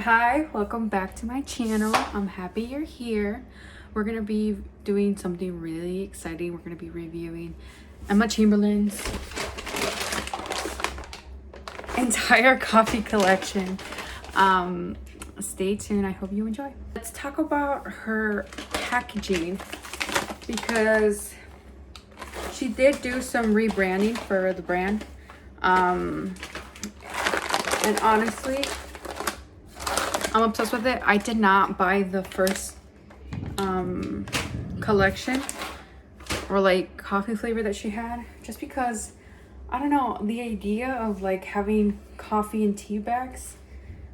Hi, welcome back to my channel. I'm happy you're here. We're gonna be doing something really exciting. We're gonna be reviewing Emma Chamberlain's entire coffee collection. Stay tuned. I hope you enjoy. Let's talk about her packaging because she did do some rebranding for the brand. And honestly, I'm obsessed with it. I did not buy the first collection or like coffee flavor that she had just because I don't know, the idea of like having coffee and tea bags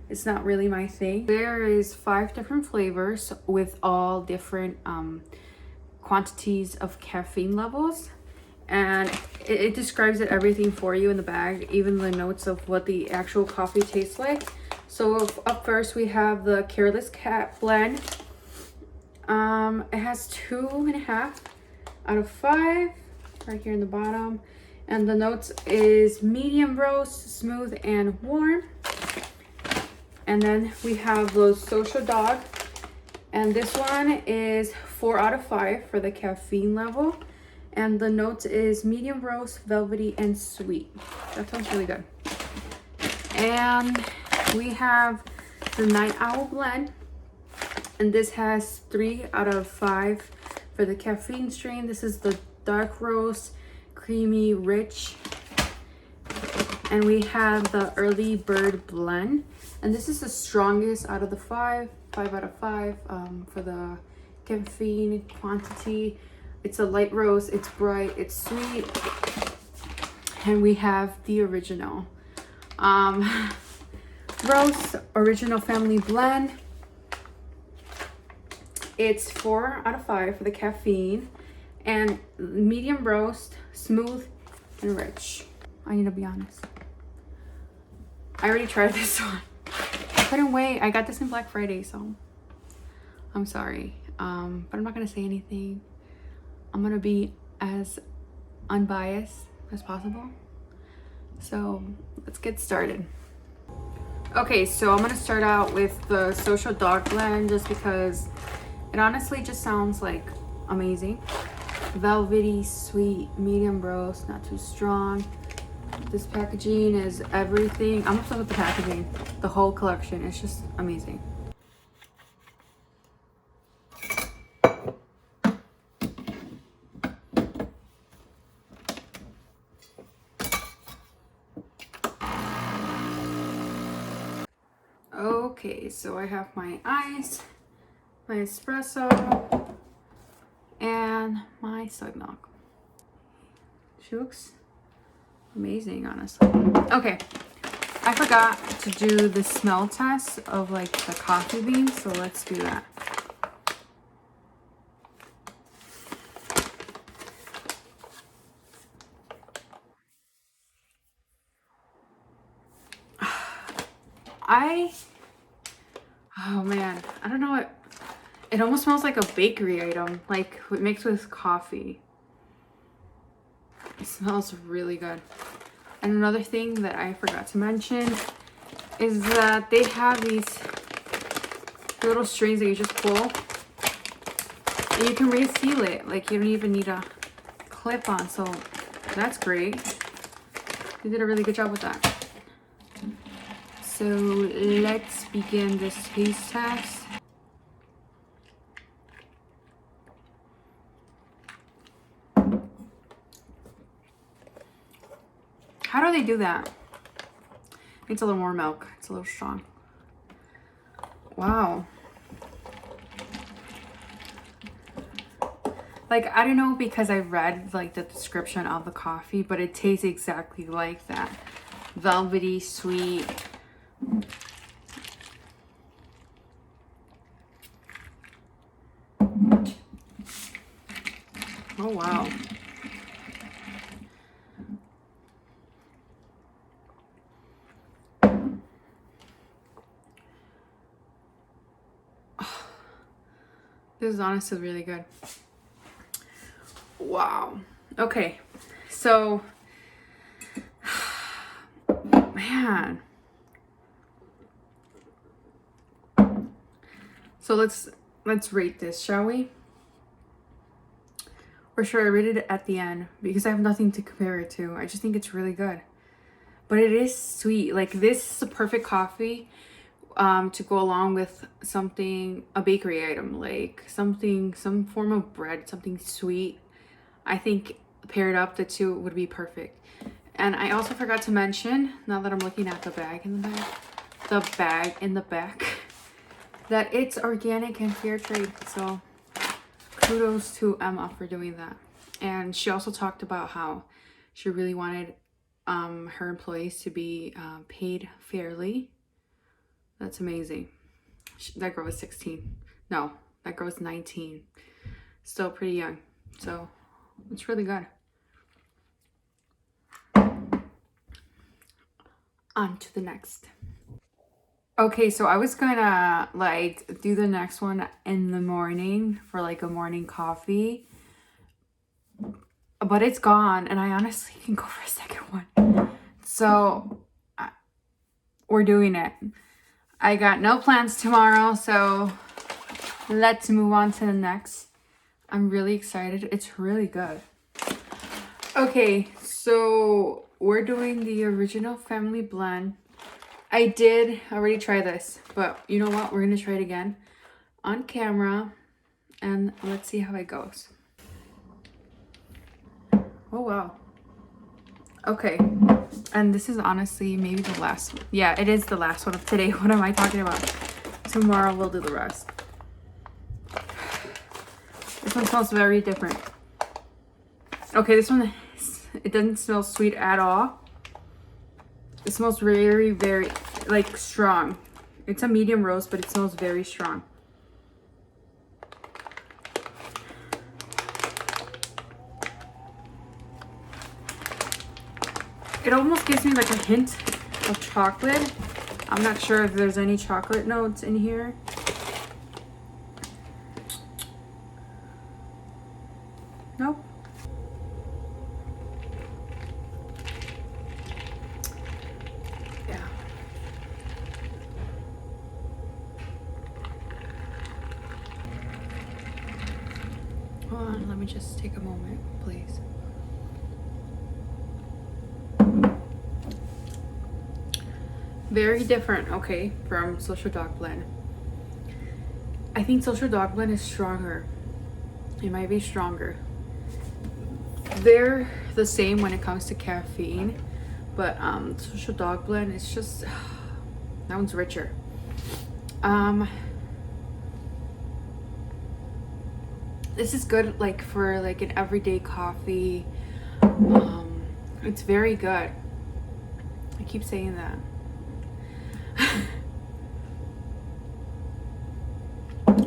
is not really my thing. There is 5 different flavors with all different quantities of caffeine levels, and it describes it everything for you in the bag, even the notes of what the actual coffee tastes like. So up first we have the Careless Cat blend. It has 2.5 out of 5 right here in the bottom, and the notes is medium roast, smooth and warm. And then we have the Social Dog, and this one is 4 out of 5 for the caffeine level, and the notes is medium roast, velvety and sweet. That sounds really good. And we have the Night Owl blend, and this has 3 out of 5 for the caffeine strain. This is the dark roast, creamy, rich. And we have the Early Bird blend, and this is the strongest out of the 5 out of 5 for the caffeine quantity. It's a light roast, it's bright, it's sweet. And we have the original roast original family blend. It's 4 out of 5 for the caffeine, and medium roast, smooth and rich. I need to be honest, I already tried this one. I couldn't wait. I got this in Black Friday, so I'm sorry, but I'm not gonna say anything. I'm gonna be as unbiased as possible. So let's get started. Okay, so I'm gonna start out with the Social Dog blend just because it honestly just sounds like amazing. Velvety, sweet, medium roast, not too strong. This packaging is everything. I'm obsessed with the packaging. The whole collection is just amazing. Okay, so I have my ice, my espresso, and my soy milk. She looks amazing, honestly. Okay, I forgot to do the smell test of like the coffee beans, so let's do that. Oh man, I don't know what, it almost smells like a bakery item, like mixed with coffee. It smells really good. And another thing that I forgot to mention is that they have these little strings that you just pull, and you can reseal it. Like you don't even need a clip on, so that's great. They did a really good job with that. So let's begin this taste test. How do they do that? It's a little more milk. It's a little strong. Wow. Like, I don't know because I read like the description of the coffee, but it tastes exactly like that. Velvety, sweet. Oh wow. This is honestly really good. Wow. Okay, so man, So let's rate this, shall we? Or should I rate it at the end? Because I have nothing to compare it to. I just think it's really good. But it is sweet. Like, this is a perfect coffee to go along with something, a bakery item, like something, some form of bread, something sweet. I think paired up, the two would be perfect. And I also forgot to mention, now that I'm looking at the bag in the back, that it's organic and fair trade. So kudos to Emma for doing that. And she also talked about how she really wanted her employees to be paid fairly. That's amazing. That girl was 16. No, that girl was 19. Still pretty young. So it's really good. On to the next. Okay, so I was gonna like do the next one in the morning for like a morning coffee, but it's gone, and I honestly can go for a second one. So we're doing it. I got no plans tomorrow, so let's move on to the next. I'm really excited. It's really good. Okay, so we're doing the original family blend. I did already try this, but you know what? We're going to try it again on camera, and let's see how it goes. Oh, wow. Okay, and this is honestly maybe the last one. Yeah, it is the last one of today. What am I talking about? Tomorrow we'll do the rest. This one smells very different. Okay, this one, it doesn't smell sweet at all. It smells very, very, like, strong. It's a medium roast, but it smells very strong. It almost gives me like a hint of chocolate. I'm not sure if there's any chocolate notes in here. Nope. Yeah. Hold on, let me just take a moment, please. Very different, okay, from Social Dog Blend. I think Social Dog Blend is stronger. It might be stronger. They're the same when it comes to caffeine, but Social Dog Blend is just, that one's richer. This is good like for like an everyday coffee. It's very good. I keep saying that.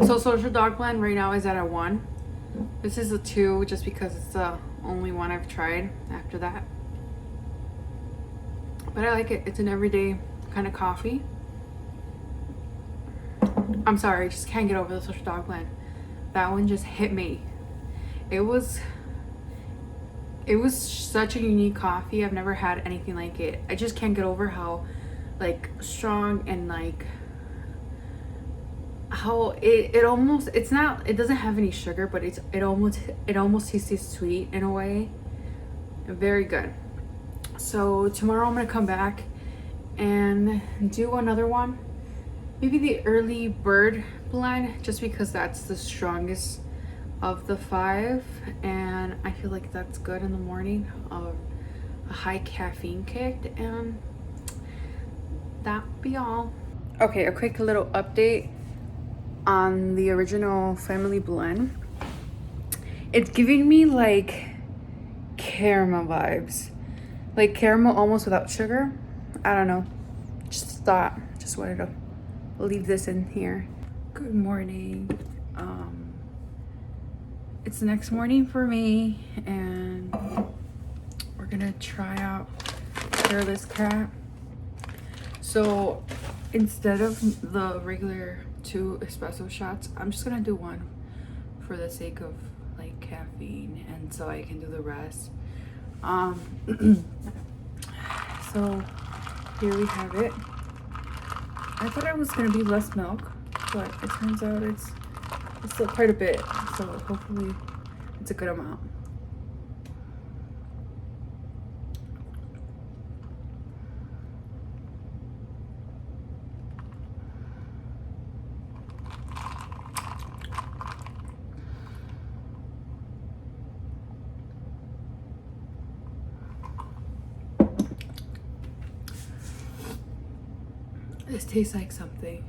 So Social Dog Blend right now is at a 1. This is a 2 just because it's the only one I've tried after that. But I like it. It's an everyday kind of coffee. I'm sorry, I just can't get over the Social Dog Blend. That one just hit me. It was such a unique coffee. I've never had anything like it. I just can't get over how like strong and like how it almost, it's not, it doesn't have any sugar, but it almost tastes sweet in a way. Very good. So tomorrow I'm gonna come back and do another one, maybe the early bird blend, just because that's the strongest of the 5, and I feel like that's good in the morning of a high caffeine kick. And that be all. Okay, a quick little update on the original family blend. It's giving me like caramel vibes, like caramel almost without sugar. I don't know, just wanted to leave this in here. Good morning. It's the next morning for me, and we're gonna try out Careless Cat. So instead of the regular 2 espresso shots, I'm just gonna do 1 for the sake of like caffeine, and so I can do the rest. So here we have it. I thought it was gonna be less milk, what? It turns out it's still quite a bit. So hopefully it's a good amount. This tastes like something.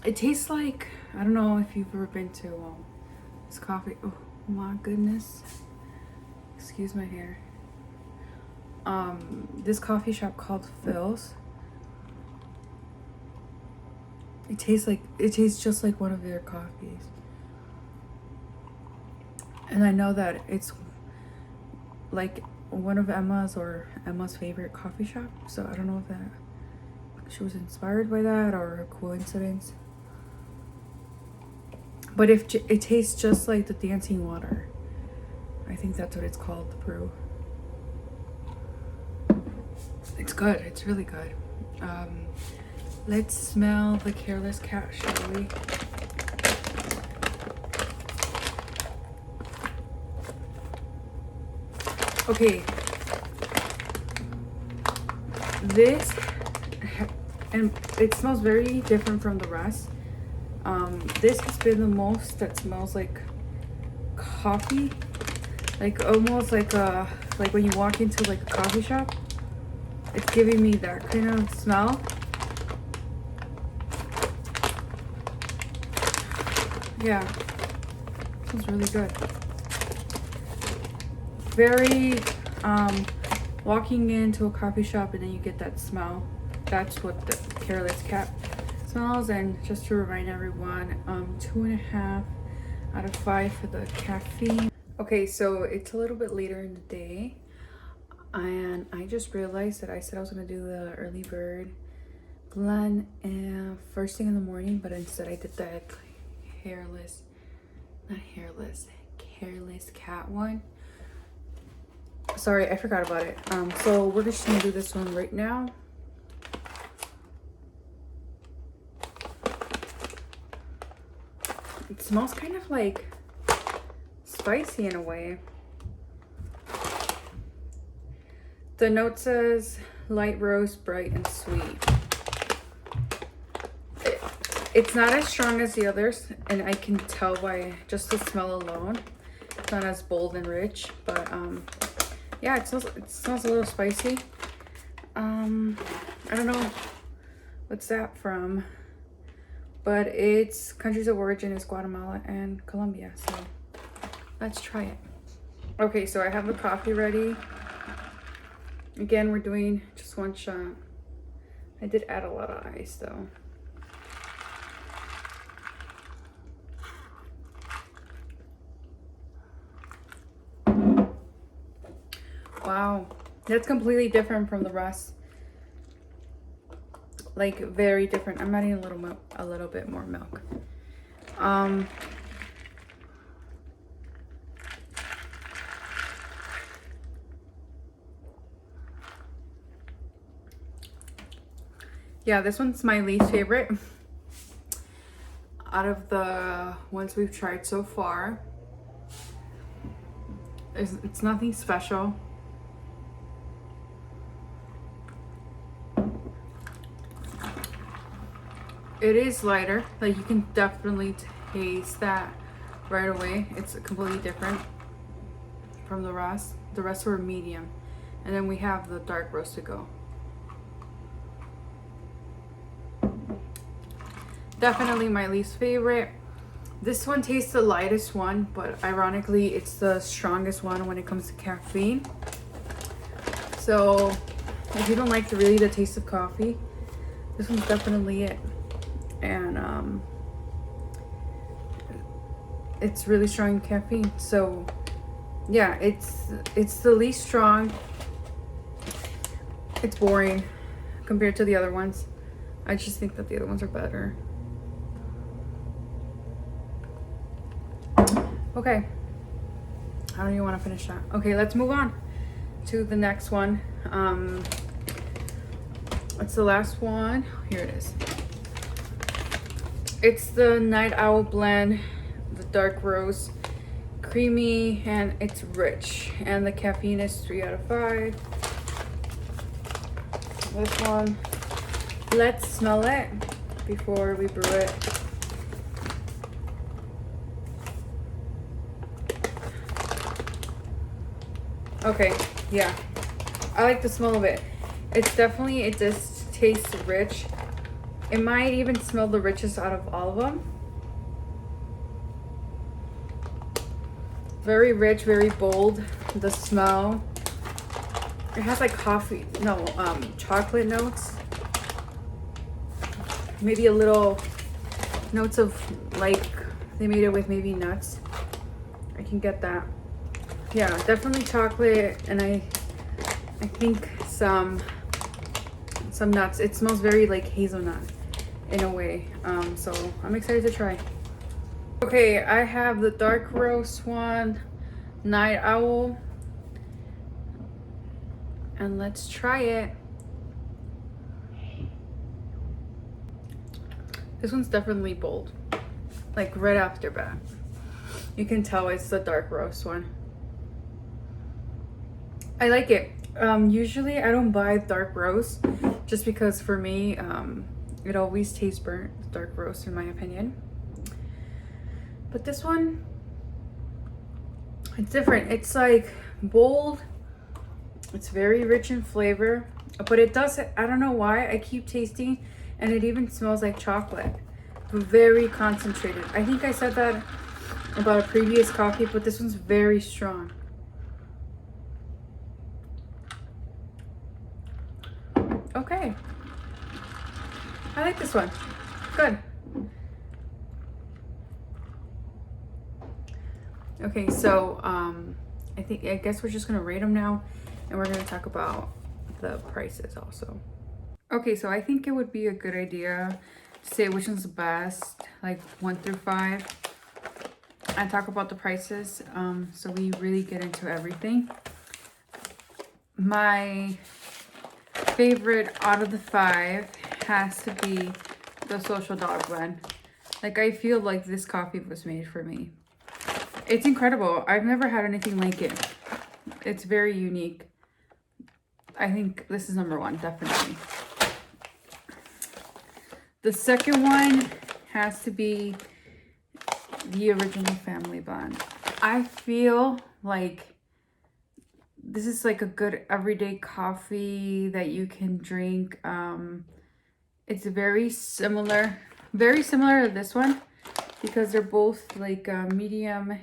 It tastes like, I don't know if you've ever been to this coffee. Oh my goodness. Excuse my hair. This coffee shop called Phil's. It tastes just like one of their coffees. And I know that it's like one of Emma's favorite coffee shop. So I don't know if that she was inspired by that or a coincidence. But if it tastes just like the dancing water, I think that's what it's called, the brew. It's good. It's really good. Let's smell the Careless Cat, shall we? Okay. This, and it smells very different from the rest. This has been the most that smells like coffee, like almost like when you walk into like a coffee shop. It's giving me that kind of smell. Yeah, smells really good. Very walking into a coffee shop and then you get that smell. That's what the Careless Cat smells. And just to remind everyone, 2.5 out of 5 for the caffeine. Okay, so it's a little bit later in the day and I just realized that I said I was gonna do the early bird blend first thing in the morning, but instead I did that Careless Cat one. Sorry, I forgot about it. So we're just gonna do this one right now. It smells kind of like spicy in a way. The note says light roast, bright and sweet. It's not as strong as the others, and I can tell by just the smell alone. It's not as bold and rich, but yeah, it smells a little spicy. I don't know what's that from, but its countries of origin is Guatemala and Colombia, so let's try it. Okay, so I have the coffee ready. Again, we're doing just one shot. I did add a lot of ice though. Wow, that's completely different from the rest. Like very different. I'm adding a little bit more milk. Yeah, this one's my least favorite out of the ones we've tried so far. It's nothing special. It is lighter, like you can definitely taste that right away. It's completely different from the rest. The rest were medium, and then we have the dark roast to go. Definitely my least favorite. This one tastes the lightest one, but ironically it's the strongest one when it comes to caffeine. So if you don't like really the taste of coffee, this one's definitely it. And it's really strong caffeine. So yeah, it's the least strong. It's boring compared to the other ones. I just think that the other ones are better. Okay, I don't even want to finish that. Okay, let's move on to the next one. It's the last one. Here it is. It's the Night Owl blend, the dark roast, creamy, and it's rich. And the caffeine is 3 out of 5. This one, let's smell it before we brew it. Okay, yeah, I like the smell of it. It's definitely, it just tastes rich. It might even smell the richest out of all of them. Very rich, very bold, the smell. It has like coffee, no, chocolate notes. Maybe a little notes of like, they made it with maybe nuts. I can get that. Yeah, definitely chocolate, and I think some nuts. It smells very like hazelnut in a way. So I'm excited to try. Okay, I have the dark roast one, Night Owl, and let's try it. This one's definitely bold, like right after bat. You can tell it's the dark roast one. I like it. Usually I don't buy dark roast just because for me, it always tastes burnt, dark roast in my opinion. But this one, it's different. It's like bold. It's very rich in flavor, but it does, I don't know why, I keep tasting and it even smells like chocolate. Very concentrated. I think I said that about a previous coffee, but this one's very strong. Okay, I like this one. Good. Okay, so I guess we're just gonna rate them now, and we're gonna talk about the prices also. Okay, so I think it would be a good idea to say which one's the best, like 1 through 5, and talk about the prices, so we really get into everything. My favorite out of the 5 has to be the Social Dog blend. Like, I feel like this coffee was made for me. It's incredible. I've never had anything like it. It's very unique. I think this is number 1, definitely. The second one has to be the Original Family blend. I feel like this is like a good everyday coffee that you can drink. It's very similar to this one because they're both like medium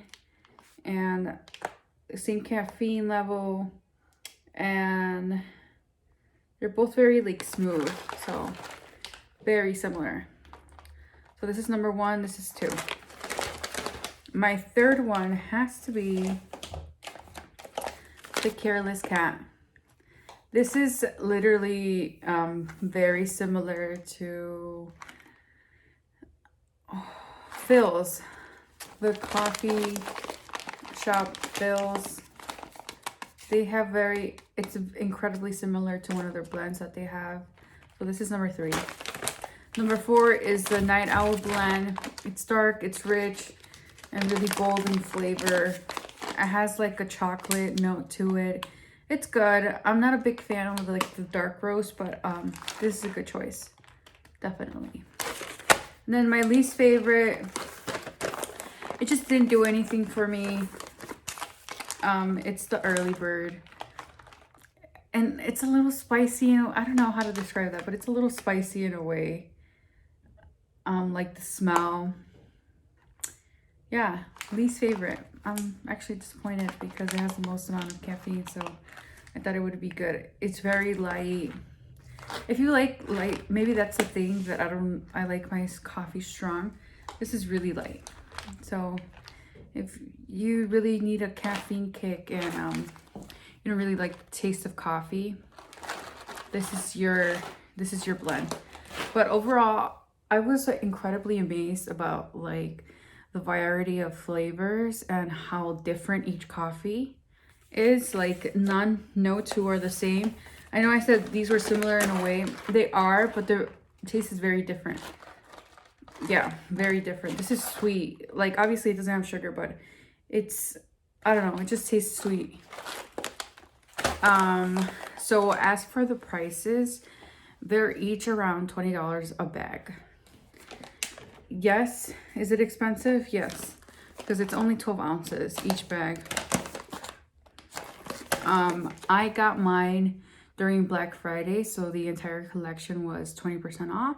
and the same caffeine level, and they're both very like smooth, so very similar. So this is number 1, this is 2. My third one has to be the Careless Cat. This is literally very similar to Phil's, the coffee shop Phil's. They have it's incredibly similar to one of their blends that they have. So this is number 3. Number 4 is the Night Owl blend. It's dark, it's rich, and really bold in flavor. It has like a chocolate note to it. It's good. I'm not a big fan of like the dark roast, but this is a good choice, definitely. And then my least favorite, it just didn't do anything for me. It's the Early Bird, and it's a little spicy. You know, I don't know how to describe that, but it's a little spicy in a way. Like the smell. Yeah, least favorite. I'm actually disappointed because it has the most amount of caffeine, so I thought it would be good. It's very light. If you like light, maybe that's the thing that I like my coffee strong. This is really light. So if you really need a caffeine kick and you don't really like the taste of coffee, this is your blend. But overall, I was incredibly amazed about like the variety of flavors and how different each coffee is. Like no two are the same. I know I said these were similar in a way. They are, but their taste is very different. Yeah, very different. This is sweet. Like, obviously it doesn't have sugar, but it's, I don't know, it just tastes sweet. So as for the prices, they're each around $20 a bag. Yes. Is it expensive? Yes. Because it's only 12 ounces each bag. I got mine during Black Friday, so the entire collection was 20% off.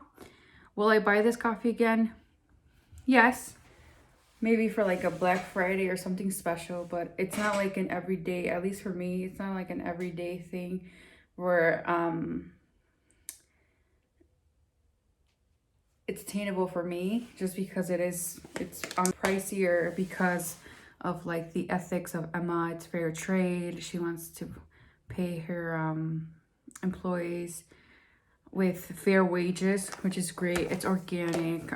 Will I buy this coffee again? Yes. Maybe for like a Black Friday or something special, but it's not like an everyday, at least for me, it's not like an everyday thing where it's attainable for me, just because it's pricier because of like the ethics of Emma. It's fair trade. She wants to pay her employees with fair wages, which is great. It's organic.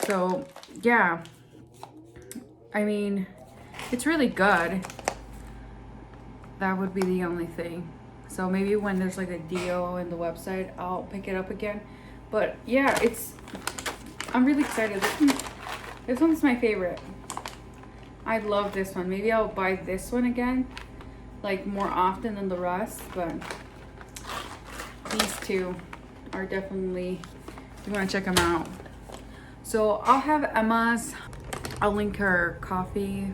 So yeah, I mean, it's really good. That would be the only thing. So maybe when there's like a deal in the website, I'll pick it up again. But yeah, I'm really excited. This one's my favorite. I love this one. Maybe I'll buy this one again, like more often than the rest, but these two are definitely, you want to check them out. So I'll have Emma's, I'll link her coffee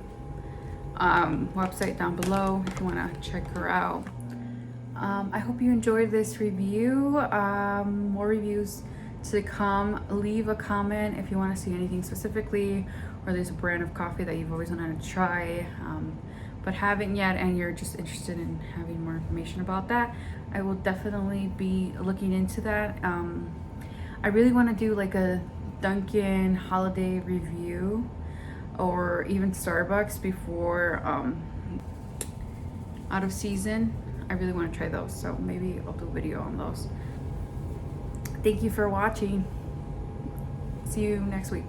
website down below if you want to check her out. I hope you enjoyed this review. More reviews to come. Leave a comment if you want to see anything specifically, or there's a brand of coffee that you've always wanted to try but haven't yet, and you're just interested in having more information about that. I will definitely be looking into that. I really want to do like a Dunkin' holiday review, or even Starbucks before out of season. I really want to try those, so maybe I'll do a video on those. Thank you for watching. See you next week.